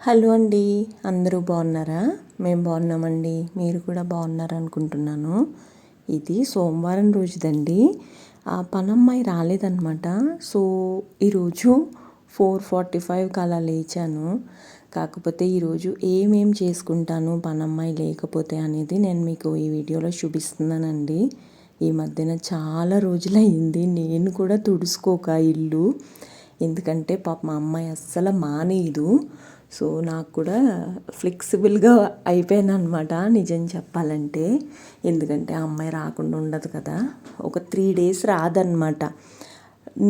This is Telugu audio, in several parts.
హలో అండి, అందరూ బాగున్నారా? మేము బాగున్నామండి. మీరు కూడా బాగున్నారనుకుంటున్నాను. ఇది సోమవారం రోజుదండి. ఆ పనమ్మాయి రాలేదన్నమాట. సో ఈరోజు 4:45కి అలా లేచాను. కాకపోతే ఈరోజు ఏమేం చేసుకుంటాను పనమ్మాయి లేకపోతే అనేది నేను మీకు ఈ వీడియోలో చూపిస్తున్నానండి. ఈ మధ్యన చాలా రోజులయ్యింది నేను కూడా తుడుచుకోక ఇల్లు. ఎందుకంటే పాప మా అమ్మాయి అస్సలు మానేయదు. సో నాకు కూడా ఫ్లెక్సిబుల్గా అయిపోయాను అనమాట నిజం చెప్పాలంటే. ఎందుకంటే ఆ అమ్మాయి రాకుండా ఉండదు కదా, ఒక 3 days రాదనమాట.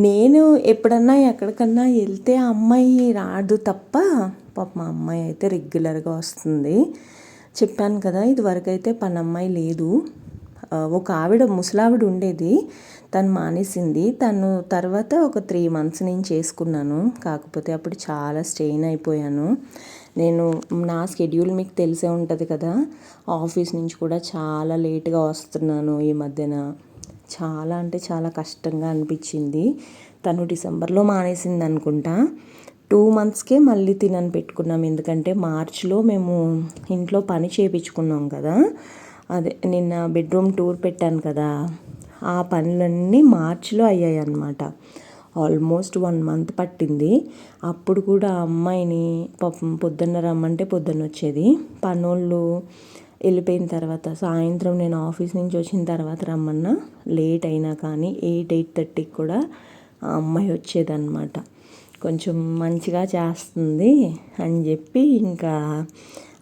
నేను ఎప్పుడన్నా ఎక్కడికన్నా వెళ్తే ఆ అమ్మాయి రాదు తప్ప పాప మా అమ్మాయి అయితే రెగ్యులర్గా వస్తుంది. చెప్పాను కదా, ఇదివరకు అయితే పనమ్మాయి లేదు. ఒక ఆవిడ ముసలావిడ ఉండేది, తను మానేసింది. తను తర్వాత ఒక 3 months నేను చేసుకున్నాను. కాకపోతే అప్పుడు చాలా స్ట్రెయిన్ అయిపోయాను నేను. నా స్కెడ్యూల్ మీకు తెలిసే ఉంటుంది కదా, ఆఫీస్ నుంచి కూడా చాలా లేట్గా వస్తున్నాను ఈ మధ్యన. చాలా అంటే చాలా కష్టంగా అనిపించింది. తను డిసెంబర్లో మానేసింది అనుకుంటా. 2 monthsకే మళ్ళీ తినని పెట్టుకున్నాం. ఎందుకంటే మార్చిలో మేము ఇంట్లో పని చేయించుకున్నాం కదా, అదే నిన్న బెడ్రూమ్ టూర్ పెట్టాను కదా, ఆ పనులన్నీ మార్చిలో అయ్యాయి అన్నమాట. ఆల్మోస్ట్ 1 month పట్టింది. అప్పుడు కూడా అమ్మాయిని పాపం పొద్దున్న రమ్మంటే పొద్దున్న వచ్చేది. పనోళ్ళు వెళ్ళిపోయిన తర్వాత సాయంత్రం నేను ఆఫీస్ నుంచి వచ్చిన తర్వాత రమ్మన్నా లేట్ అయినా కానీ 8-8:30కి కూడా ఆ అమ్మాయి వచ్చేదన్నమాట. కొంచెం మంచిగా చేస్తుంది అని చెప్పి ఇంకా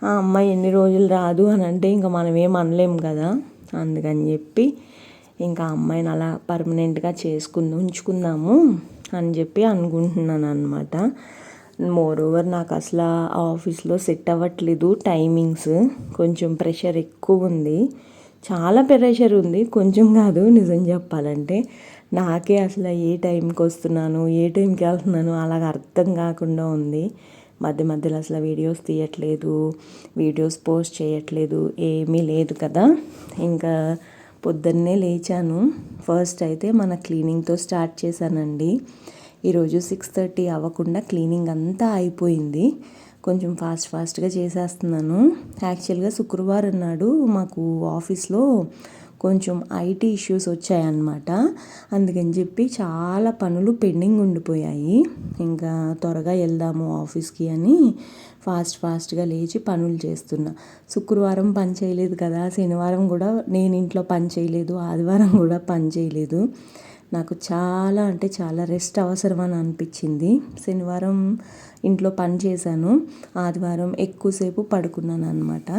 ఆ అమ్మాయి ఎన్ని రోజులు రాదు అని అంటే ఇంకా మనం ఏం అనలేము కదా. అందుకని చెప్పి ఇంకా అమ్మాయిని అలా పర్మనెంట్గా ఉంచుకుందాము అని చెప్పి అనుకుంటున్నాను అనమాట. మోరోవర్ నాకు అసలు ఆఫీస్లో సెట్ అవ్వట్లేదు టైమింగ్స్. కొంచెం ప్రెషర్ ఎక్కువ ఉంది, చాలా ప్రెషర్ ఉంది, కొంచెం కాదు నిజం చెప్పాలంటే. నాకే అసలు ఏ టైంకి వస్తున్నాను ఏ టైంకి వెళ్తున్నాను అలాగ అర్థం కాకుండా ఉంది. మధ్య మధ్యలో అసలు వీడియోస్ తీయట్లేదు, వీడియోస్ పోస్ట్ చేయట్లేదు, ఏమీ లేదు కదా. ఇంకా పొద్దున్నే లేచాను. ఫస్ట్ అయితే మన క్లీనింగ్తో స్టార్ట్ చేశానండి. ఈరోజు 6:30 అవ్వకుండా క్లీనింగ్ అంతా అయిపోయింది. కొంచెం ఫాస్ట్గా చేసేస్తున్నాను. యాక్చువల్గా శుక్రవారం నాడు మాకు ఆఫీస్లో కొంచెం ఐటీ ఇష్యూస్ వచ్చాయన్నమాట. అందుకని చెప్పి చాలా పనులు పెండింగ్ ఉండిపోయాయి. ఇంకా త్వరగా వెళ్దాము ఆఫీస్కి అని ఫాస్ట్గా లేచి పనులు చేస్తున్నా. శుక్రవారం పని చేయలేదు కదా, శనివారం కూడా నేను ఇంట్లో పని చేయలేదు, ఆదివారం కూడా పని చేయలేదు. నాకు చాలా అంటే చాలా రెస్ట్ అవసరమని అనిపించింది. శనివారం ఇంట్లో పని చేశాను, ఆదివారం ఎక్కువసేపు పడుకున్నాను అనమాట.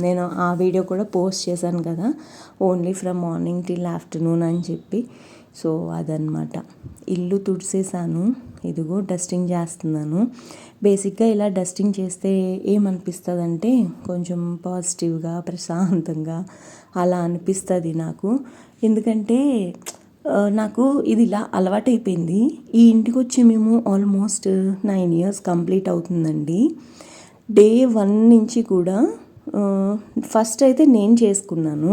నేను ఆ వీడియో కూడా పోస్ట్ చేశాను కదా, only from morning till afternoon అని చెప్పి. సో అదనమాట. ఇల్లు తుడిసేసాను, ఇదిగో డస్టింగ్ చేస్తున్నాను. బేసిక్గా ఇలా డస్టింగ్ చేస్తే ఏమనిపిస్తుంది అంటే కొంచెం పాజిటివ్గా ప్రశాంతంగా అలా అనిపిస్తుంది నాకు. ఎందుకంటే నాకు ఇది ఇలా అలవాటైపోయింది. ఈ ఇంటికి వచ్చి మేము ఆల్మోస్ట్ 9 years కంప్లీట్ అవుతుందండి. డే 1 నుంచి కూడా ఫస్ట్ అయితే నేను చేసుకున్నాను,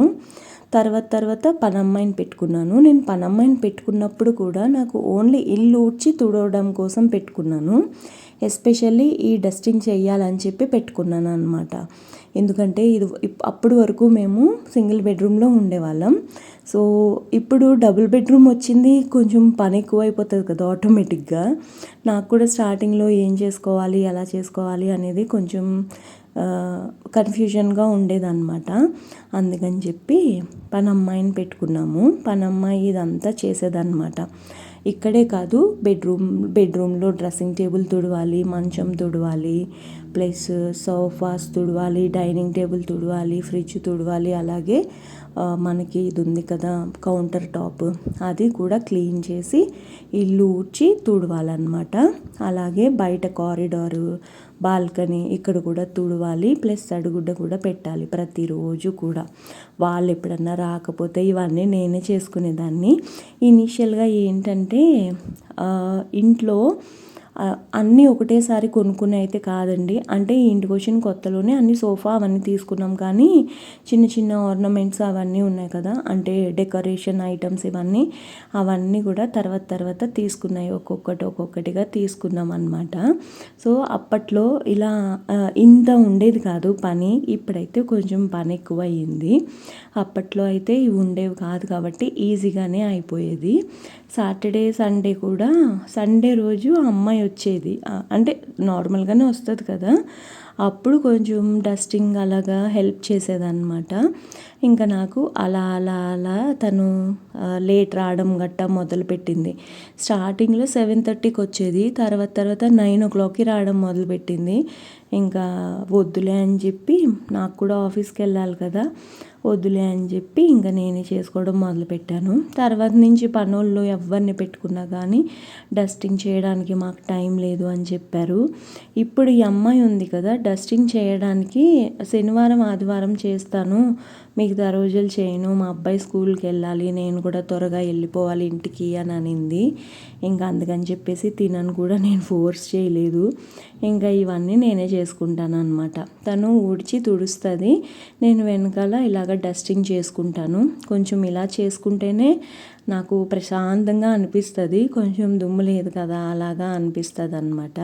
తర్వాత పనమ్మాయిని పెట్టుకున్నాను. నేను పనమ్మాయిని పెట్టుకున్నప్పుడు కూడా నాకు ఓన్లీ ఇల్లు ఊడ్చి తుడవడం కోసం పెట్టుకున్నాను. ఎస్పెషల్లీ ఈ డస్టింగ్ చేయాలని చెప్పి పెట్టుకున్నాను అనమాట. ఎందుకంటే ఇది అప్పుడు వరకు మేము సింగిల్ బెడ్రూమ్లో ఉండేవాళ్ళం. సో ఇప్పుడు డబుల్ బెడ్రూమ్ వచ్చింది, కొంచెం పని ఎక్కువ అయిపోతుంది కదా ఆటోమేటిక్గా. నాకు కూడా స్టార్టింగ్లో ఏం చేసుకోవాలి ఎలా చేసుకోవాలి అనేది కొంచెం కన్ఫ్యూజన్గా ఉండేదన్నమాట. అందుకని చెప్పి పనమ్మాయిని పెట్టుకున్నాము. పనమ్మాయి ఇదంతా చేసేదన్నమాట. ఇక్కడే కాదు, బెడ్రూమ్లో డ్రెస్సింగ్ టేబుల్ తుడవాలి, మంచం తుడవాలి, ప్లస్ సోఫాస్ తుడవాలి, డైనింగ్ టేబుల్ తుడవాలి, ఫ్రిడ్జ్ తుడవాలి, అలాగే మనకి ఇది ఉంది కదా కౌంటర్ టాప్, అది కూడా క్లీన్ చేసి ఇల్లు ఊడ్చి తుడవాలన్నమాట. అలాగే బయట కారిడారు, బాల్కనీ ఇక్కడ కూడా తుడవాలి, ప్లస్ తడిగుడ్డ కూడా పెట్టాలి ప్రతిరోజు కూడా. వాళ్ళు ఎప్పుడన్నా రాకపోతే ఇవన్నీ నేనే చేసుకునేదాన్ని. ఇనీషియల్గా ఏంటంటే ఇంట్లో అన్నీ ఒకటేసారి కొనుక్కునే అయితే కాదండి. అంటే ఈ ఇంటికి వచ్చిన కొత్తలోనే అన్ని సోఫా అవన్నీ తీసుకున్నాం, కానీ చిన్న చిన్న ఆర్నమెంట్స్ అవన్నీ ఉన్నాయి కదా, అంటే డెకరేషన్ ఐటమ్స్ అవన్నీ కూడా తర్వాత తీసుకున్నాయి, ఒక్కొక్కటిగా తీసుకున్నాం అనమాట. సో అప్పట్లో ఇలా ఇంత ఉండేది కాదు పని. ఇప్పుడైతే కొంచెం పని ఎక్కువ అయ్యింది. అప్పట్లో అయితే ఇవి ఉండేవి కాదు కాబట్టి ఈజీగానే అయిపోయేది. సాటర్డే సండే కూడా, సండే రోజు అమ్మాయి వచ్చేది, అంటే నార్మల్గానే వస్తుంది కదా, అప్పుడు కొంచెం డస్టింగ్ అలాగా హెల్ప్ చేసేదన్నమాట. ఇంకా నాకు అలా అలా అలా తను లేట్ రావడం గట్టా మొదలుపెట్టింది. స్టార్టింగ్లో 7:30కి వచ్చేది, తర్వాత 9 o'clockకి రావడం మొదలుపెట్టింది. ఇంకా వద్దులే అని చెప్పి, నాకు కూడా ఆఫీస్కి వెళ్ళాలి కదా, వద్దులే అని చెప్పి ఇంకా నేనే చేసుకోవడం మొదలుపెట్టాను. తర్వాత నుంచి పనోళ్ళు ఎవరిని పెట్టుకున్నా కానీ డస్టింగ్ చేయడానికి మాకు టైం లేదు అని చెప్పారు. ఇప్పుడు ఈ అమ్మాయి ఉంది కదా, డస్టింగ్ చేయడానికి శనివారం ఆదివారం చేస్తాను, మిగతా రోజులు చేయను, మా అబ్బాయి స్కూల్కి వెళ్ళాలి, నేను కూడా త్వరగా వెళ్ళిపోవాలి ఇంటికి అని అనింది. ఇంకా అందుకని చెప్పేసి తినను కూడా నేను ఫోర్స్ చేయలేదు. ఇంకా ఇవన్నీ నేనే చేసుకుంటాను అనమాట. తను ఊడ్చి తుడుస్తుంది, నేను వెనకాల ఇలాగ డస్టింగ్ చేసుకుంటాను. కొంచెం ఇలా చేసుకుంటేనే నాకు ప్రశాంతంగా అనిపిస్తుంది, కొంచెం దుమ్ము లేదు కదా అలాగా అనిపిస్తుంది అనమాట.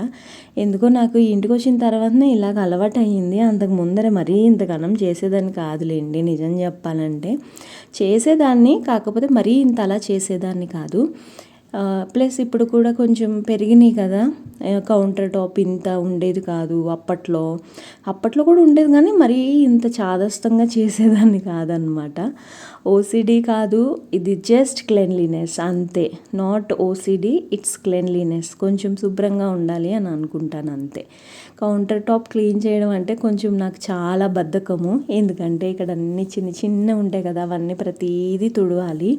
ఎందుకో నాకు ఇంటికి వచ్చిన తర్వాతనే ఇలాగ అలవాటు అయ్యింది. అంతకు ముందర మరీ ఇంత ఘనం చేసేదాన్ని కాదులేండి, నిజం చెప్పాలంటే చేసేదాన్ని, కాకపోతే మరీ ఇంత అలా చేసేదాన్ని కాదు. ప్లస్ ఇప్పుడు కూడా కొంచెం పెరిగినాయి కదా, కౌంటర్ టాప్ ఇంత ఉండేది కాదు అప్పట్లో కూడా ఉండేది, కానీ మరీ ఇంత చాదస్తంగా చేసేదాన్ని కాదనమాట. ఓసిడి కాదు, ఇది జస్ట్ క్లెన్లీనెస్ అంతే. Not OCD, it's cleanliness. కొంచెం శుభ్రంగా ఉండాలి అని అనుకుంటాను అంతే. కౌంటర్ టాప్ క్లీన్ చేయడం అంటే కొంచెం నాకు చాలా బద్ధకము, ఎందుకంటే ఇక్కడ అన్ని చిన్న ఉంటాయి కదా, అవన్నీ ప్రతిదీ తుడవాలి.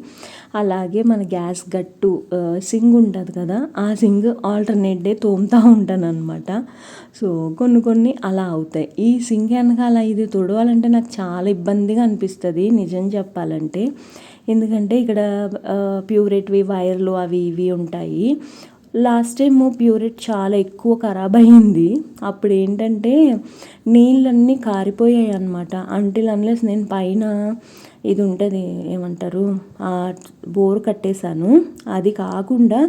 అలాగే మన గ్యాస్ గట్టు సింగ్ ఉంటుంది కదా, ఆ సింగ్ ఆల్టర్నేట్ డే తోముతూ ఉంటాను అనమాట. సో కొన్ని అలా అవుతాయి. ఈ సింగ్ వెనకాల ఇది తుడవాలంటే నాకు చాలా ఇబ్బందిగా అనిపిస్తుంది నిజం చెప్పాలంటే. ఎందుకంటే ఇక్కడ ప్యూరెట్వి వైర్లు అవి ఇవి ఉంటాయి. లాస్ట్ టైము ప్యూరెట్ చాలా ఎక్కువ ఖరాబ్ అయ్యింది. అప్పుడు ఏంటంటే నీళ్ళన్నీ కారిపోయాయి అనమాట. అంటిల్ అన్లెస్ నేను పైన ఇది ఉంటుంది ఏమంటారు, బోర్ కట్టేశాను. అది కాకుండా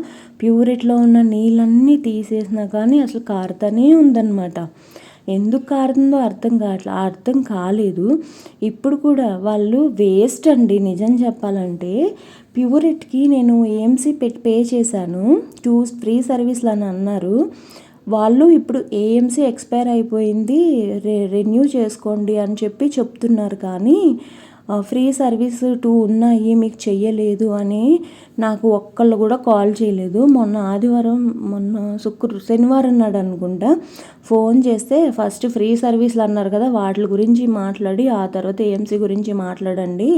ప్యూరెట్లో ఉన్న నీళ్ళన్నీ తీసేసినా కానీ అసలు కారుతూనే ఉందన్నమాట. ఎందుకు కారుతుందో అర్థం కాలేదు. ఇప్పుడు కూడా వాళ్ళు వేస్ట్ అండి నిజం చెప్పాలంటే. ప్యూరెట్కి నేను ఏఎంసీ పే చేశాను, 2 ఫ్రీ సర్వీస్లు అని అన్నారు. వాళ్ళు ఇప్పుడు ఏఎంసీ ఎక్స్పైర్ అయిపోయింది, రెన్యూ చేసుకోండి అని చెప్తున్నారు, కానీ ఫ్రీ సర్వీస్ 2 ఉన్నాయి మీకు చెయ్యలేదు అని నాకు ఒక్కళ్ళు కూడా కాల్ చేయలేదు. శనివారం నాడు అనుకుంటా ఫోన్ చేస్తే, ఫస్ట్ ఫ్రీ సర్వీస్లు అన్నారు కదా వాటి గురించి మాట్లాడి ఆ తర్వాత ఏఎంసీ గురించి మాట్లాడండి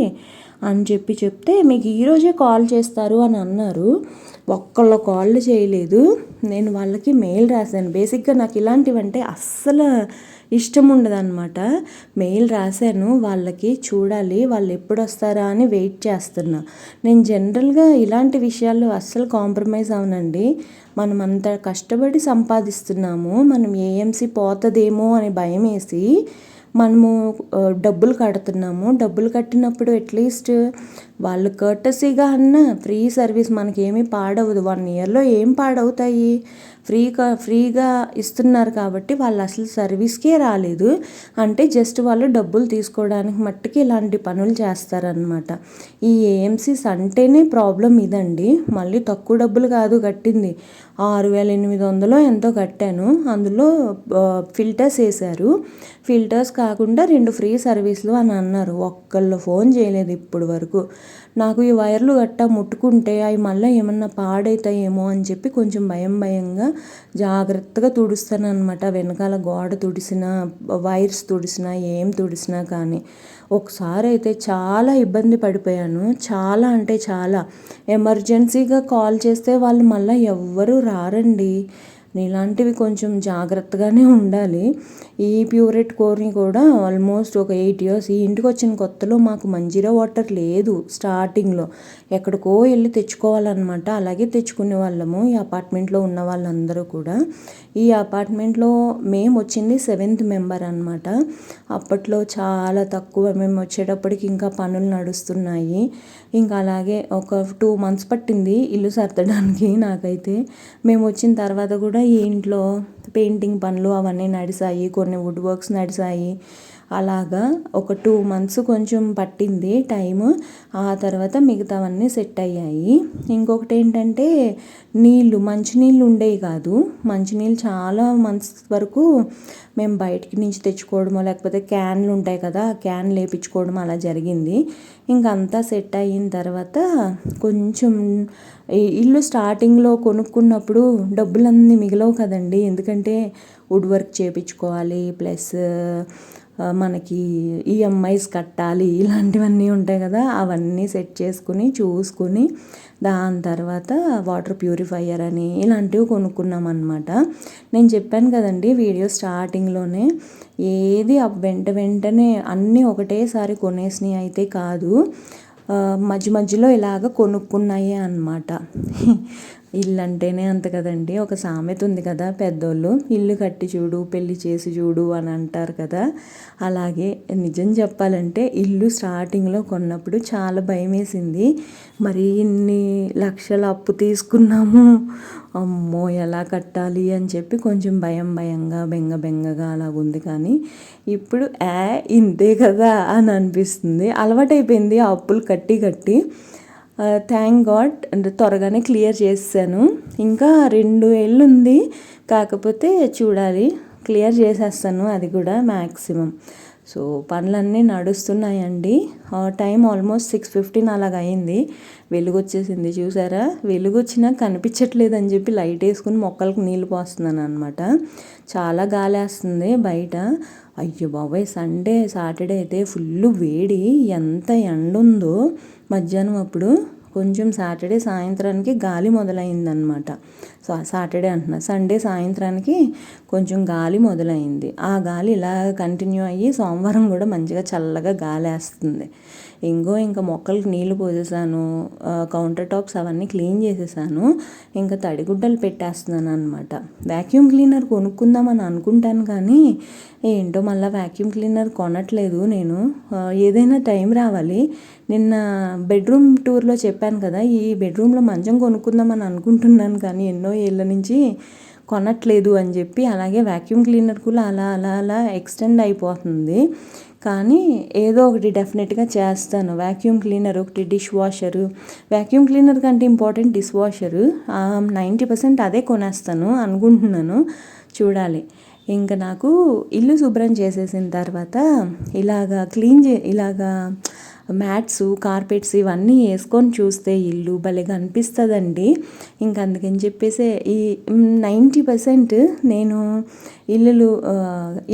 అని చెప్తే మీకు ఈరోజే కాల్ చేస్తారు అని అన్నారు. ఒక్కళ్ళు కాల్ చేయలేదు. నేను వాళ్ళకి మెయిల్ రాశాను. బేసిక్గా నాకు ఇలాంటివంటే అస్సలు ఇష్టం ఉండదన్నమాట. మెయిల్ రాశాను వాళ్ళకి, చూడాలి వాళ్ళు ఎప్పుడు వస్తారా అని వెయిట్ చేస్తున్నా. నేను జనరల్గా ఇలాంటి విషయాల్లో అస్సలు కాంప్రమైజ్ అవనండి. మనం అంత కష్టపడి సంపాదిస్తున్నాము, మనం ఏఎంసీ పోతుందేమో అని భయం వేసి మనము డబ్బులు కడుతున్నాము. డబ్బులు కట్టినప్పుడు అట్లీస్ట్ వాళ్ళు కర్టసీగా అన్న ఫ్రీ సర్వీస్ మనకేమీ పాడవదు. 1 ఇయర్లో ఏం పాడవుతాయి, ఫ్రీగా ఇస్తున్నారు కాబట్టి వాళ్ళు అసలు సర్వీస్కే రాలేదు అంటే జస్ట్ వాళ్ళు డబ్బులు తీసుకోవడానికి మట్టుకి ఇలాంటి పనులు చేస్తారనమాట. ఈ ఏఎంసీస్ అంటేనే ప్రాబ్లం ఇదండి. మళ్ళీ తక్కువ డబ్బులు కాదు కట్టింది, 6,800 ఎంతో కట్టాను. అందులో ఫిల్టర్స్ వేశారు. ఫిల్టర్స్ కాకుండా 2 ఫ్రీ సర్వీస్లు అని అన్నారు. ఒక్కళ్ళు ఫోన్ చేయలేదు ఇప్పుడు వరకు. నాకు ఈ వైర్లు గట్టా ముట్టుకుంటే అవి మళ్ళీ ఏమన్నా పాడవుతాయేమో అని చెప్పి కొంచెం భయంగా జాగ్రత్తగా తుడుస్తాను అనమాట. వెనకాల గోడ తుడిసినా, వైర్స్ తుడిసినా, ఏం తుడిసినా కానీ. ఒకసారి అయితే చాలా ఇబ్బంది పడిపోయాను, చాలా అంటే చాలా. ఎమర్జెన్సీగా కాల్ చేస్తే వాళ్ళు మళ్ళీ ఎవ్వరూ రారండి. ఇలాంటివి కొంచెం జాగ్రత్తగానే ఉండాలి. ఈ ప్యూరెట్ కోర్ని కూడా ఆల్మోస్ట్ ఒక 8 ఇయర్స్ ఈ ఇంటికి వచ్చిన కొత్తలో మాకు మంజీరా వాటర్ లేదు. స్టార్టింగ్లో ఎక్కడికో వెళ్ళి తెచ్చుకోవాలన్నమాట. అలాగే తెచ్చుకునే వాళ్ళము ఈ అపార్ట్మెంట్లో ఉన్న వాళ్ళందరూ కూడా. ఈ అపార్ట్మెంట్లో మేము వచ్చింది 7th మెంబర్ అనమాట. అప్పట్లో చాలా తక్కువ, మేము వచ్చేటప్పటికి ఇంకా పనులు నడుస్తున్నాయి. ఇంకా అలాగే ఒక 2 months పట్టింది ఇల్లు సర్దడానికి నాకైతే. మేము వచ్చిన తర్వాత కూడా ఈ ఇంట్లో పెయింటింగ్ పనులు అవన్నీ నడిచాయి, కొన్ని వుడ్ వర్క్స్ నడిచాయి. అలాగా ఒక 2 months కొంచెం పట్టింది టైము. ఆ తర్వాత మిగతావన్నీ సెట్ అయ్యాయి. ఇంకొకటి ఏంటంటే మంచినీళ్ళు ఉండేవి కాదు. మంచినీళ్ళు చాలా మంత్స్ వరకు మేము బయటికి నుంచి తెచ్చుకోవడమో లేకపోతే క్యాన్లు ఉంటాయి కదా, ఆ క్యాన్లు వేయించుకోవడం అలా జరిగింది. ఇంకంతా సెట్ అయిన తర్వాత కొంచెం ఇల్లు స్టార్టింగ్లో కొనుక్కున్నప్పుడు డబ్బులన్నీ మిగలవు కదండి. ఎందుకంటే వుడ్ వర్క్ చేయించుకోవాలి, ప్లస్ మనకి ఈఎంఐస్ కట్టాలి, ఇలాంటివన్నీ ఉంటాయి కదా. అవన్నీ సెట్ చేసుకుని చూసుకుని దాని తర్వాత వాటర్ ప్యూరిఫైయర్ అని ఇలాంటివి కొనుక్కున్నాం అనమాట. నేను చెప్పాను కదండి వీడియో స్టార్టింగ్లోనే, ఏది వెంటనే అన్నీ ఒకటేసారి కొనేసినవి అయితే కాదు, మధ్యలో ఇలాగ కొనుక్కున్నాయే అన్నమాట. ఇల్లు అంటేనే అంత కదండి. ఒక సామెత ఉంది కదా పెద్దోళ్ళు, ఇల్లు కట్టి చూడు పెళ్లి చేసి చూడు అని అంటారు కదా. అలాగే నిజం చెప్పాలంటే ఇల్లు స్టార్టింగ్లో కొన్నప్పుడు చాలా భయం వేసింది. మరి ఇన్ని లక్షల అప్పు తీసుకున్నాము, అమ్మో ఎలా కట్టాలి అని చెప్పి కొంచెం భయంగా బెంగగా అలాగుంది. కానీ ఇప్పుడు ఇంతే కదా అని అనిపిస్తుంది. అలవాటైపోయింది ఆ అప్పులు కట్టి. థ్యాంక్ గాడ్ త్వరగానే క్లియర్ చేసాను. ఇంకా 2 ఏళ్ళు ఉంది, కాకపోతే చూడాలి, క్లియర్ చేసేస్తాను అది కూడా మ్యాక్సిమం. సో పనులన్నీ నడుస్తున్నాయండి. టైం ఆల్మోస్ట్ 6:15 అలాగ అయింది. వెలుగు వచ్చేసింది చూసారా. వెలుగు వచ్చినా కనిపించట్లేదు అని చెప్పి లైట్ వేసుకుని మొక్కలకు నీళ్ళు పోస్తున్నాను అనమాట. చాలా గాలి వేస్తుంది బయట. అయ్యో బాబోయ్, సాటర్డే అయితే ఫుల్ వేడి, ఎంత ఎండ ఉందో మధ్యాహ్నం అప్పుడు. కొంచెం సాటర్డే సాయంత్రానికి గాలి మొదలైందనమాట. సాటర్డే అంటున్నా, సండే సాయంత్రానికి కొంచెం గాలి మొదలైంది. ఆ గాలి ఇలా కంటిన్యూ అయ్యి సోమవారం కూడా మంచిగా చల్లగా గాలి వేస్తుంది. ఇంకా మొక్కలకు నీళ్లు పోసేసాను, కౌంటర్ టాప్స్ అవన్నీ క్లీన్ చేసేసాను. ఇంకా తడిగుడ్డలు పెట్టేస్తున్నాను అనమాట. వ్యాక్యూమ్ క్లీనర్ కొనుక్కుందామని అనుకుంటాను కానీ ఏంటో మళ్ళీ వ్యాక్యూమ్ క్లీనర్ కొనట్లేదు నేను. ఏదైనా టైం రావాలి. నిన్న బెడ్రూమ్ టూర్లో చెప్పాను కదా, ఈ బెడ్రూమ్లో మంచం కొనుక్కుందామని అనుకుంటున్నాను కానీ ఎన్నో ఏళ్ళ నుంచి కొనట్లేదు అని చెప్పి. అలాగే వ్యాక్యూమ్ క్లీనర్ కూడా అలా ఎక్స్టెండ్ అయిపోతుంది. కానీ ఏదో ఒకటి డెఫినెట్గా చేస్తాను. వ్యాక్యూమ్ క్లీనర్ ఒకటి, డిష్ వాషరు, వ్యాక్యూమ్ క్లీనర్ కంటే ఇంపార్టెంట్ డిష్ వాషరు, 90% అదే కొనేస్తాను అనుకుంటున్నాను. చూడాలి. ఇంకా నాకు ఇల్లు శుభ్రం చేసేసిన తర్వాత ఇలాగా మ్యాట్స్, కార్పెట్స్ ఇవన్నీ వేసుకొని చూస్తే ఇల్లు భలేగా అనిపిస్తుందండి. ఇంక అందుకని చెప్పేసి ఈ 90% నేను ఇల్లులు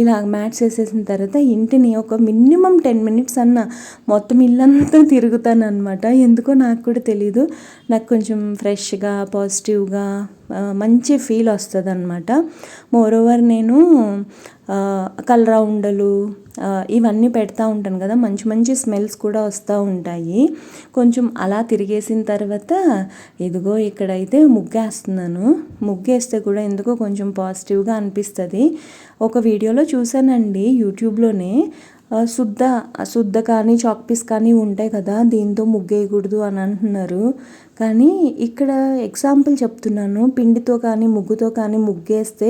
ఇలా మ్యాట్స్ వేసేసిన తర్వాత ఇంటిని ఒక మినిమం 10 minutes అన్న మొత్తం ఇల్లంతా తిరుగుతాను అనమాట. ఎందుకో నాకు కూడా తెలీదు, నాకు కొంచెం ఫ్రెష్గా పాజిటివ్గా మంచి ఫీల్ వస్తుంది అనమాట. మోరోవర్ నేను కలరౌండలు ఇవన్నీ పెడతా ఉంటాను కదా, మంచి స్మెల్స్ కూడా వస్తూ ఉంటాయి. కొంచెం అలా తిరిగేసిన తర్వాత ఇదిగో ఇక్కడైతే ముగ్గేస్తున్నాను. ముగ్గేస్తే కూడా ఎందుకో కొంచెం పాజిటివ్గా అనిపిస్తుంది. ఒక వీడియోలో చూసానండి యూట్యూబ్లోనే, శుద్ధ కానీ చాక్ పీస్ కానీ ఉంటాయి కదా, దీంతో ముగ్గేయకూడదు అని అంటున్నారు. కానీ ఇక్కడ ఎగ్జాంపుల్ చెప్తున్నాను, పిండితో కానీ ముగ్గుతో కానీ ముగ్గేస్తే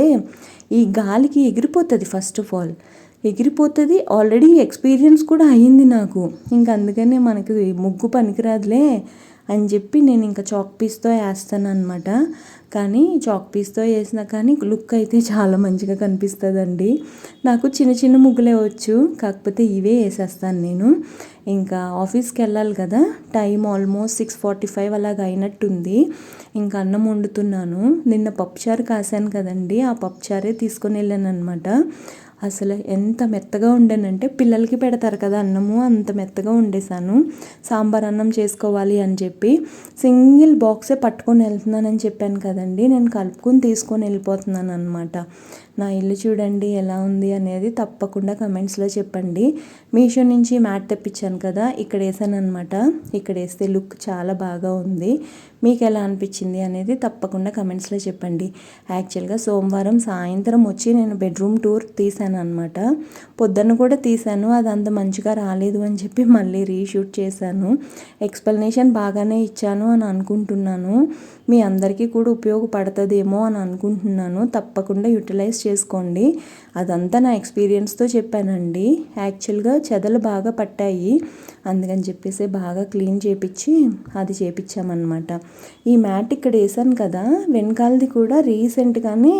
ఈ గాలికి ఎగిరిపోతుంది. ఫస్ట్ ఆఫ్ ఆల్ ఎగిరిపోతుంది. ఆల్రెడీ ఎక్స్పీరియన్స్ కూడా అయ్యింది నాకు. ఇంకా అందుకనే మనకి ముగ్గు పనికిరాదులే అని చెప్పి నేను ఇంకా చాక్ పీస్తో వేస్తాను అనమాట. కానీ చాక్ పీస్తో వేసినా కానీ లుక్ అయితే చాలా మంచిగా కనిపిస్తుందండి. నాకు చిన్న ముగ్గులే వచ్చు, కాకపోతే ఇవే వేసేస్తాను నేను. ఇంకా ఆఫీస్కి వెళ్ళాలి కదా, టైం ఆల్మోస్ట్ 6:45 అలాగ అయినట్టుంది. ఇంకా అన్నం వండుతున్నాను. నిన్న పప్పుచారు కాసాను కదండి, ఆ పప్పుచారే తీసుకొని వెళ్ళాను అనమాట. అసలు ఎంత మెత్తగా ఉండేనంటే పిల్లలకి పెడతారు కదా అన్నము, అంత మెత్తగా వండేసాను. సాంబార్ అన్నం చేసుకోవాలి అని చెప్పి సింగిల్ బాక్సే పట్టుకొని వెళ్తున్నానని చెప్పాను కదండి, నేను కలుపుకొని తీసుకొని వెళ్ళిపోతున్నాను అనమాట. నా ఇల్లు చూడండి ఎలా ఉంది అనేది తప్పకుండా కమెంట్స్లో చెప్పండి. మీషో నుంచి మ్యాట్ తెప్పించాను కదా, ఇక్కడ వేసాను అనమాట. ఇక్కడ వేస్తే లుక్ చాలా బాగా ఉంది. మీకు ఎలా అనిపించింది అనేది తప్పకుండా కమెంట్స్లో చెప్పండి. యాక్చువల్గా సోమవారం సాయంత్రం వచ్చి నేను బెడ్రూమ్ టూర్ తీసాను అనమాట. పొద్దున్న కూడా తీసాను, అది అంత మంచిగా రాలేదు అని చెప్పి మళ్ళీ రీషూట్ చేశాను. ఎక్స్ప్లెనేషన్ బాగానే ఇచ్చాను అని అనుకుంటున్నాను. మీ అందరికీ కూడా ఉపయోగపడుతుందేమో అని అనుకుంటున్నాను. తప్పకుండా యూటిలైజ్ చేసుకోండి. అదంతా నా ఎక్స్పీరియన్స్తో చెప్పానండి. యాక్చువల్గా చెదలు బాగా పట్టాయి, అందుకని చెప్పేసి బాగా క్లీన్ చేపించి అది చేపించామన్నమాట. ఈ మ్యాట్ ఇక్కడ వేసాను కదా, వెనకాలది కూడా రీసెంట్గానే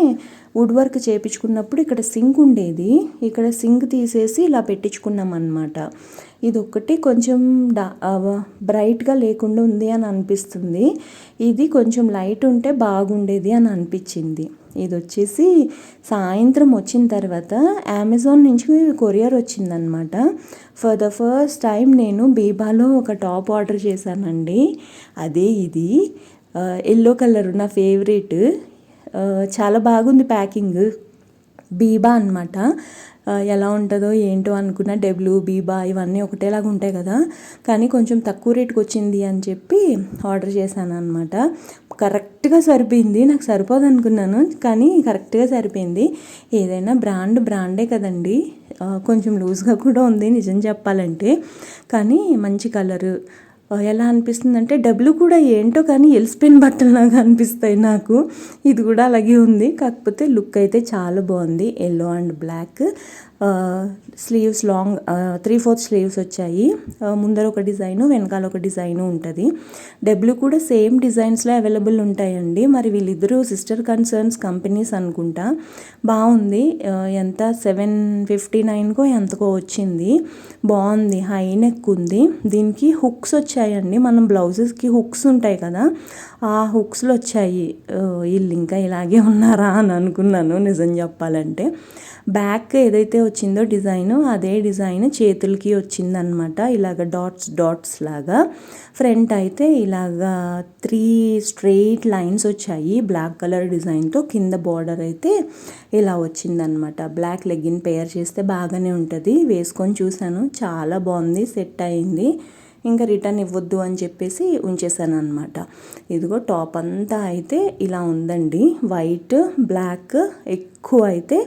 వుడ్ వర్క్ చేయించుకున్నప్పుడు ఇక్కడ సింక్ ఉండేది, ఇక్కడ సింక్ తీసేసి ఇలా పెట్టించుకున్నాం అన్నమాట. ఇది ఒక్కటి కొంచెం బ్రైట్గా లేకుండా ఉంది అని అనిపిస్తుంది. ఇది కొంచెం లైట్ ఉంటే బాగుండేది అని అనిపించింది. ఇది వచ్చేసి సాయంత్రం వచ్చిన తర్వాత అమెజాన్ నుంచి కొరియర్ వచ్చిందనమాట. ఫర్ ద ఫస్ట్ టైం నేను బీబాలో ఒక టాప్ ఆర్డర్ చేశానండి. అదే ఇది ఎల్లో కలర్, నా ఫేవరెట్. చాలా బాగుంది ప్యాకింగ్. బీబా అనమాట. ఎలా ఉంటుందో ఏంటో అనుకున్న, డబ్ల్యూ బీబా ఇవన్నీ ఒకటేలాగా ఉంటాయి కదా, కానీ కొంచెం తక్కువ రేటుకి వచ్చింది అని చెప్పి ఆర్డర్ చేశాను అనమాట. కరెక్ట్గా సరిపోయింది. నాకు సరిపోదు అనుకున్నాను, కానీ కరెక్ట్గా సరిపోయింది. ఏదైనా బ్రాండే కదండి. కొంచెం లూజ్గా కూడా ఉంది నిజం చెప్పాలంటే, కానీ మంచి కలరు. ఎలా అనిపిస్తుంది అంటే డబ్బులు కూడా ఏంటో కానీ ఎలిసిపోయిన బట్టల్లాగా అనిపిస్తాయి నాకు. ఇది కూడా అలాగే ఉంది, కాకపోతే లుక్ అయితే చాలా బాగుంది. Yellow and black. Sleeves long 3/4 sleeves వచ్చాయి. ముందర ఒక డిజైను, వెనకాల ఒక డిజైను ఉంటుంది. డబ్బులు కూడా సేమ్ డిజైన్స్లో అవైలబుల్ ఉంటాయండి. మరి వీళ్ళిద్దరూ సిస్టర్ కన్సర్న్స్ కంపెనీస్ అనుకుంటా. బాగుంది. ఎంత 759కో ఎంతకో వచ్చింది. బాగుంది. హై నెక్ ఉంది. దీనికి హుక్స్ వచ్చాయండి. మనం బ్లౌజెస్కి హుక్స్ ఉంటాయి కదా, ఆ హుక్స్లు వచ్చాయి. వీళ్ళు ఇంకా ఇలాగే ఉన్నారా అని అనుకున్నాను నిజం చెప్పాలంటే. బ్యాక్ ఏదైతే వచ్చిందో డిజైను, అదే డిజైన్ చేతులకి వచ్చిందనమాట. ఇలాగ డాట్స్ లాగా. ఫ్రంట్ అయితే ఇలాగా 3 స్ట్రెయిట్ లైన్స్ వచ్చాయి బ్లాక్ కలర్ డిజైన్తో. కింద బార్డర్ అయితే ఇలా వచ్చిందనమాట. బ్లాక్ లెగ్గిన్ పేర్ చేస్తే బాగానే ఉంటుంది. వేసుకొని చూశాను, చాలా బాగుంది, సెట్ అయింది. ఇంకా రిటర్న్ ఇవ్వద్దు అని చెప్పేసి ఉంచేసాను అనమాట. ఇదిగో టాప్ అంతా అయితే ఇలా ఉందండి. వైట్, బ్లాక్, ఎక్కువ అయితే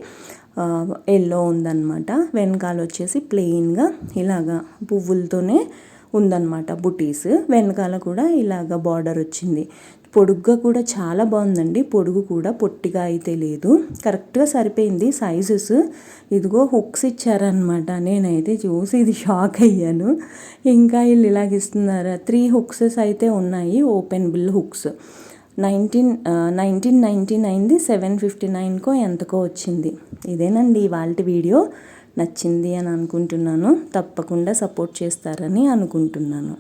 ఎల్లో ఉందన్నమాట. వెనకాల వచ్చేసి ప్లెయిన్గా ఇలాగా పువ్వులతోనే ఉందన్నమాట బుటీస్. వెనకాల కూడా ఇలాగ బార్డర్ వచ్చింది. పొడుగ్గా కూడా చాలా బాగుందండి. పొడుగు కూడా పొట్టిగా అయితే లేదు, కరెక్ట్గా సరిపోయింది సైజెస్. ఇదిగో హుక్స్ ఇచ్చారనమాట. నేనైతే చూసి ఇది షాక్ అయ్యాను. ఇంకా వీళ్ళు ఇలాగ ఇస్తున్నారా. 3 హుక్సెస్ అయితే ఉన్నాయి, ఓపెన్ బిల్ హుక్స్. 1999ది 759కో ఎంతకో వచ్చింది. ఇదేనండి ఇవాళ వీడియో. నచ్చింది అని అనుకుంటున్నాను. తప్పకుండా సపోర్ట్ చేస్తారని అనుకుంటున్నాను.